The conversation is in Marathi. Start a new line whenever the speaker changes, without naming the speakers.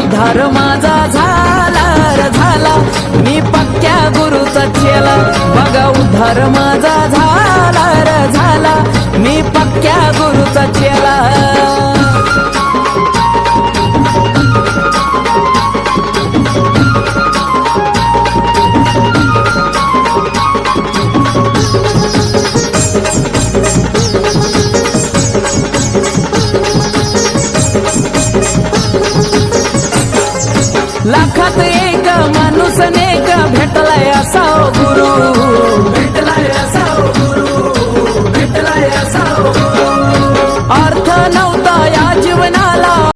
उद्धार माझा झाला रे झाला, मी पक्क्या गुरुचा चेला. बघा उद्धार माझा झाला रे झाला, मी पक्क्या गुरुचा चेला. लाखात एक माणूस नेक भेटलाय असा गुरु.